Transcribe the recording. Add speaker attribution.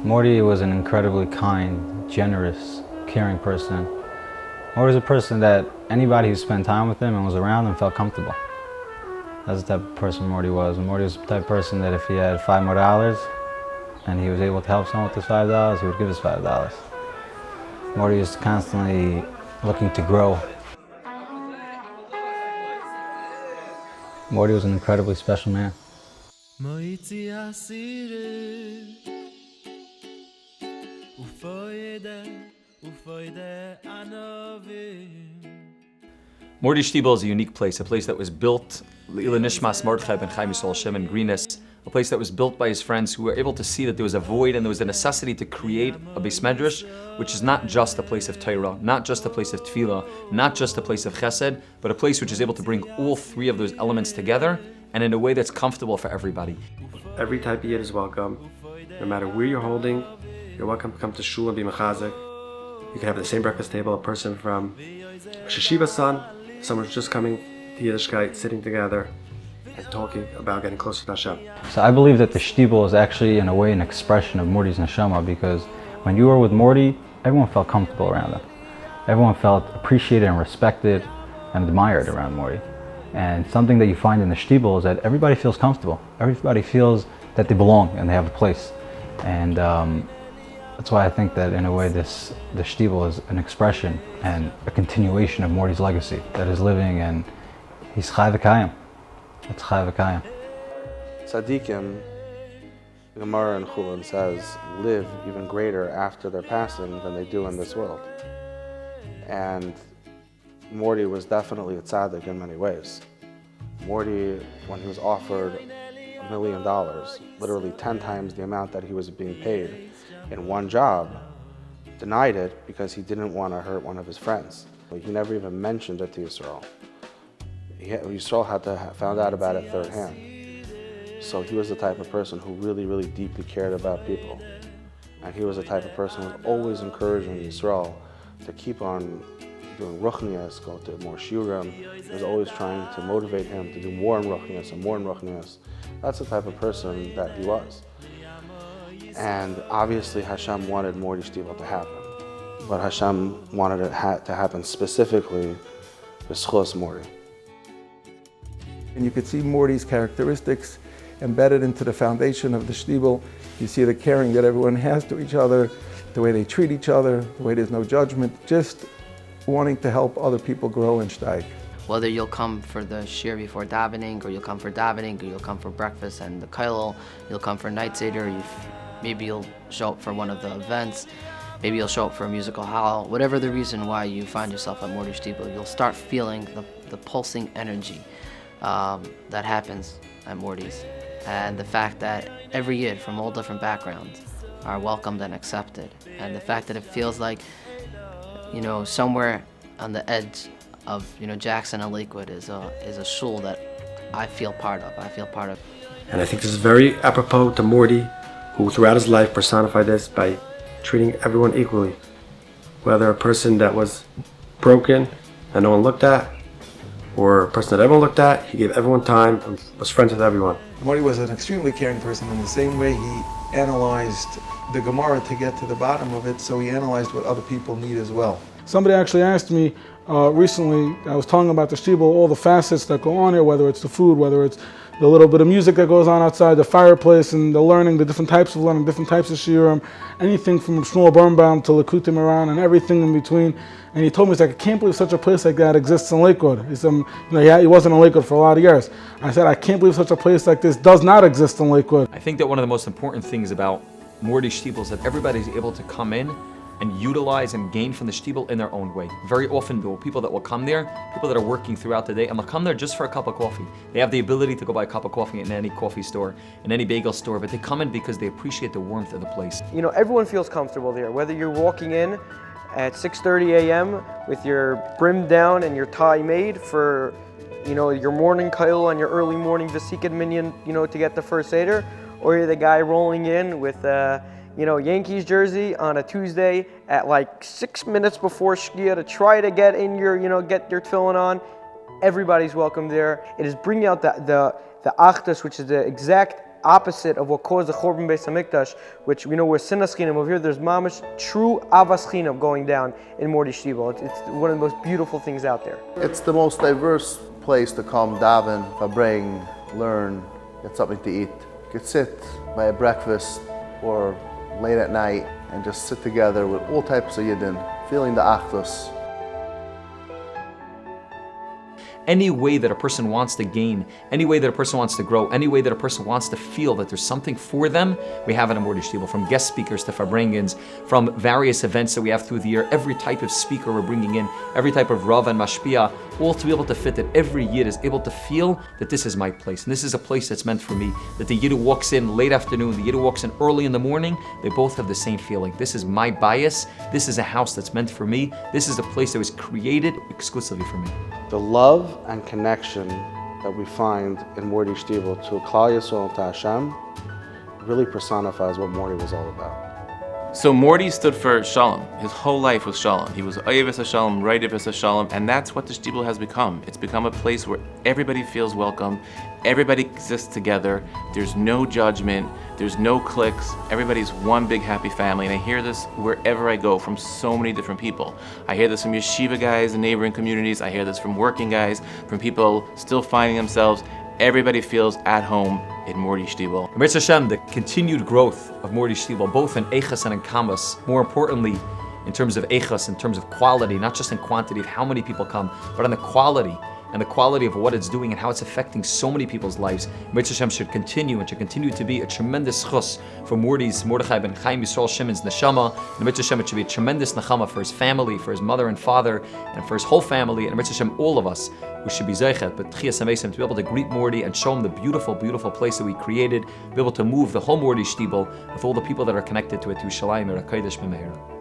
Speaker 1: Morty was an incredibly kind, generous, caring person. Morty was a person that anybody who spent time with him and was around him felt comfortable. That's the type of person Morty was. And Morty was the type of person that if he had $5 more and he was able to help someone with his $5, he would give his $5. Morty was constantly looking to grow. Morty was an incredibly special man.
Speaker 2: Mordy Shtible is a unique place, a place that was built L'ila Nishmas Mordechai ben Chaim Yisrael Shem in Greenis, a place that was built by his friends who were able to see that there was a void and there was a necessity to create a Beis Medrash, which is not just a place of Torah, not just a place of Tefillah, not just a place of Chesed, but a place which is able to bring all three of those elements together and in a way that's comfortable for everybody.
Speaker 3: Every type of Yid is welcome. No matter where you're holding, you're welcome to come to shul and be mechazik. You can have at the same breakfast table a person from Shtible son, someone who's just coming to Yiddishkeit, sitting together and talking about getting closer to Hashem.
Speaker 1: So I believe that the Shtible is actually, in a way, an expression of Morty's neshama, because when you were with Morty, everyone felt comfortable around him. Everyone felt appreciated and respected and admired around Morty. And something that you find in the Shtible is that everybody feels comfortable. Everybody feels that they belong and they have a place. And that's why I think that, in a way, the Shtible is an expression and a continuation of Morty's legacy that is living, and he's Chai V'Kayim. It's Chai V'Kayim.
Speaker 4: Tzaddikim, the Gemara in Chulin says, live even greater after their passing than they do in this world. And Morty was definitely a tzaddik in many ways. Morty, when he was offered $1 million, literally 10 times the amount that he was being paid in one job, denied it because he didn't want to hurt one of his friends. He never even mentioned it to Yisrael. Yisrael had to have found out about it third hand. So he was the type of person who really, really deeply cared about people. And he was the type of person who was always encouraging Yisrael to keep on doing ruchnias, go to more shiurim. He was always trying to motivate him to do more in ruchnias and more in ruchnias. That's the type of person that he was. And obviously Hashem wanted Morty Shtible to happen. But Hashem wanted it to happen specifically with Schos Morty.
Speaker 5: And you could see Morty's characteristics embedded into the foundation of the Shtible. You see the caring that everyone has to each other, the way they treat each other, the way there's no judgment, just wanting to help other people grow and steig.
Speaker 6: Whether you'll come for the shir before davening, or you'll come for davening, or you'll come for breakfast and the kollel, you'll come for night seder, maybe you'll show up for one of the events, maybe you'll show up for a musical hall. Whatever the reason why you find yourself at Morty Shtible, you'll start feeling the pulsing energy that happens at Morty's. And the fact that every Yid from all different backgrounds are welcomed and accepted. And the fact that it feels like, somewhere on the edge of, Jackson and Lakewood is a shul that I feel part of.
Speaker 3: And I think this is very apropos to Morty, who throughout his life personified this by treating everyone equally. Whether a person that was broken and no one looked at, or a person that everyone looked at, he gave everyone time and was friends with everyone.
Speaker 5: Morty was an extremely caring person. In the same way he analyzed the Gemara to get to the bottom of it, so he analyzed what other people need as well.
Speaker 7: Somebody actually asked me recently, I was talking about the Shtible, all the facets that go on here, whether it's the food, whether it's the little bit of music that goes on outside the fireplace, and the learning, the different types of learning, different types of shiurim, anything from Shmuel Birnbaum to Likutim Iran and everything in between. And he told me, he's like, I can't believe such a place like that exists in Lakewood. He said, he wasn't in Lakewood for a lot of years. I said, I can't believe such a place like this does not exist in Lakewood.
Speaker 2: I think that one of the most important things about Morty Shtible is that everybody's able to come in and utilize and gain from the Shtible in their own way. Very often there are people that will come there, people that are working throughout the day, and they'll come there just for a cup of coffee. They have the ability to go buy a cup of coffee in any coffee store, in any bagel store, but they come in because they appreciate the warmth of the place.
Speaker 8: Everyone feels comfortable there, whether you're walking in at 6:30 a.m. with your brim down and your tie made for, your morning kollel and your early morning vesikat minyan, to get the first seder, or you're the guy rolling in with Yankees jersey on a Tuesday at like 6 minutes before Shkia to try to get in your, get your tefillin on. Everybody's welcome there. It is bringing out the achdus, which is the exact opposite of what caused the Chorban Beis Hamikdash, which we know we're Sinas Chinam. Over here, there's mamish true Avas Chinam going down in Mordy Shtible. It's one of the most beautiful things out there.
Speaker 9: It's the most diverse place to come daven, bring, learn, get something to eat. You could sit by a breakfast or late at night and just sit together with all types of Yidden, feeling the Achdus.
Speaker 2: Any way that a person wants to gain, any way that a person wants to grow, any way that a person wants to feel that there's something for them, we have it in Mordy Shtible, from guest speakers to Farbrengens, from various events that we have through the year, every type of speaker we're bringing in, every type of Rav and Mashpia, all to be able to fit that every Yid is able to feel that this is my place, and this is a place that's meant for me, that the Yid who walks in late afternoon, the Yid who walks in early in the morning, they both have the same feeling. This is my bias, this is a house that's meant for me, this is a place that was created exclusively for me.
Speaker 4: The love and connection that we find in Mordy Shtible to Klal Yisrael and to Hashem really personifies what Morty was all about.
Speaker 10: So Morty stood for Shalom. His whole life was Shalom. He was Oyeves HaShalom, Reideves HaShalom, and that's what the Shtible has become. It's become a place where everybody feels welcome, everybody exists together, there's no judgment, there's no cliques, everybody's one big happy family, and I hear this wherever I go from so many different people. I hear this from yeshiva guys in neighboring communities, I hear this from working guys, from people still finding themselves. Everybody feels at home in Mordy Shtible.
Speaker 2: Mitzvah Hashem, the continued growth of Mordy Shtible, both in Eichas and in Kamas, more importantly, in terms of Eichas, in terms of quality, not just in quantity of how many people come, but on the quality, and the quality of what it's doing and how it's affecting so many people's lives. Mitzvah Hashem should continue and should continue to be a tremendous chus for Morty's, Mordechai ben Chaim Yisrael Shimon's neshama. And Mitzvah Hashem, it should be a tremendous nechama for his family, for his mother and father, and for his whole family. And Mitzvah Hashem, all of us, we should be zeichet, but Tchias HaMesim, to be able to greet Morty and show him the beautiful, beautiful place that we created, be able to move the whole Mordy Shtible with all the people that are connected to it, to Yerushalayim, Kodesh B'Meira.